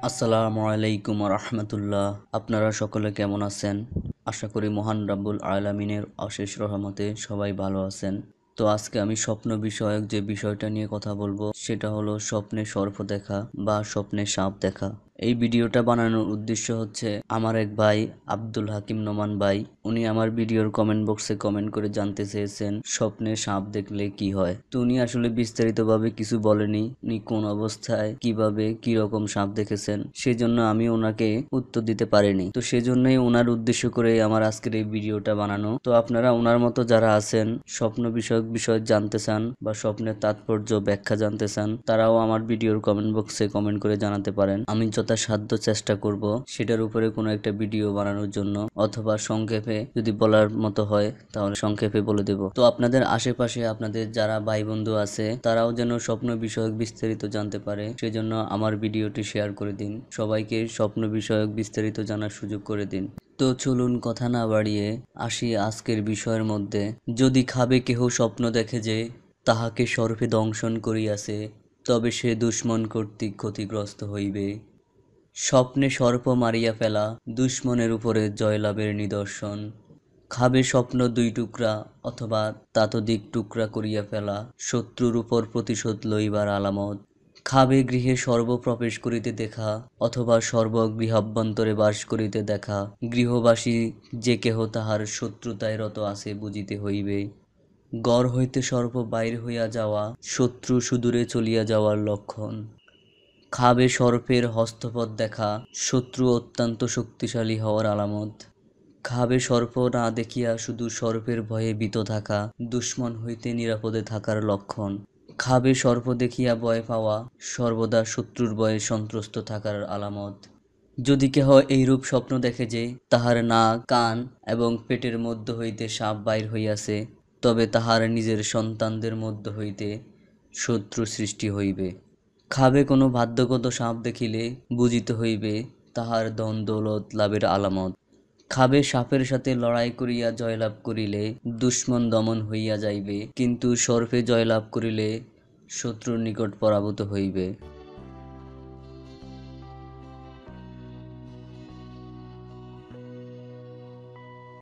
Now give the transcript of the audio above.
আসসালামু আলাইকুম রহমতুল্লাহ। আপনারা সকলে কেমন আছেন? আশা করি মহান রাব্বুল আলামিনের অশেষ রহমতে সবাই ভালো আছেন। তো আজকে আমি স্বপ্ন বিষয়ক যে বিষয়টা নিয়ে কথা বলবো সেটা হলো স্বপ্নে সর্প দেখা বা স্বপ্নে সাপ দেখা। এই ভিডিওটা বানানোর উদ্দেশ্য হচ্ছে আমার এক ভাই আব্দুল হাকিম নোমান ভাই, উনি আমার ভিডিওর কমেন্ট বক্সে কমেন্ট করে জানতে চেয়েছেন স্বপ্নে সাপ দেখলে কি হয়। তো উনি আসলে বিস্তারিতভাবে কিছু বলেনি, উনি কোন অবস্থায় কিভাবে কি রকম সাপ দেখেছেন সেজন্য আমি ওনাকে উত্তর দিতে পারিনি। তো সেজন্যই ওনার উদ্দেশ্য করে আমার আজকের এই ভিডিওটা বানানো। তো আপনারা ওনার মতো যারা আছেন স্বপ্ন বিষয়ক বিষয় জানতে চান বা স্বপ্নের তাৎপর্য ব্যাখ্যা জানতে চান, তারাও আমার ভিডিওর কমেন্ট বক্সে কমেন্ট করে জানাতে পারেন। আমি যথাসাধ্য চেষ্টা করব সেটার উপরে কোনো একটা ভিডিও বানানোর জন্য, অথবা সংক্ষেপে যদি বলার মতো হয় তাহলে সংক্ষেপে বলে দেব। তো আপনাদের আশেপাশে আপনাদের যারা ভাই বন্ধু আছে তারাও যেন স্বপ্ন বিষয়ক বিস্তারিত জানতে পারে, সেজন্য আমার ভিডিওটি শেয়ার করে দিন। সবাইকে স্বপ্ন বিষয়ক বিস্তারিত জানার সুযোগ করে দিন। তো চলুন কথা না বাড়িয়ে আসি আজকের বিষয়ের মধ্যে। যদি খাবে কেহ স্বপ্ন দেখে যে তাহাকে সর্পে দংশন করিয়াছে, তবে সে দুশ্মন কর্তৃক ক্ষতিগ্রস্ত হইবে। স্বপ্নে সর্প মারিয়া ফেলা দুশ্মনের উপরে জয়লাভের নিদর্শন। খাবে স্বপ্ন দুই টুকরা অথবা ততোধিক টুকরা করিয়া ফেলা শত্রুর উপর প্রতিশোধ লইবার আলামত। খাবে গৃহে সর্বপ্রবেশ করিতে দেখা অথবা সর্বগৃহাভ্যন্তরে বাস করিতে দেখা গৃহবাসী যে কেহ তাহার শত্রুতায় রত আছে বুঝিতে হইবে। ঘর হইতে সর্প বাহির হইয়া যাওয়া শত্রু সুদূরে চলিয়া যাওয়ার লক্ষণ। খাবে সর্পের হস্তপদ দেখা শত্রু অত্যন্ত শক্তিশালী হওয়ার আলামত। খাবে সর্প না দেখিয়া শুধু সর্পের ভয়ে ভীত থাকা দুশ্মন হইতে নিরাপদে থাকার লক্ষণ। খাবে সর্প দেখিয়া ভয় পাওয়া সর্বদা শত্রুর ভয়ে সন্ত্রস্ত থাকার আলামত। যদি কেহ এইরূপ স্বপ্ন দেখে যে তাহার নাক কান এবং পেটের মধ্য হইতে সাপ বাহির হইয়াছে, তবে তাহার নিজের সন্তানদের মধ্য হইতে শত্রু সৃষ্টি হইবে। খাবে কোনো বাধ্যগত সাপ দেখিলে বুঝিতে হইবে তাহার ধন দৌলত লাভের আলামত। খাবে সাপের সাথে লড়াই করিয়া জয়লাভ করিলে দুশ্মন দমন হইয়া যাইবে, কিন্তু সর্পে জয়লাভ করিলে শত্রুর নিকট পরাভূত হইবে।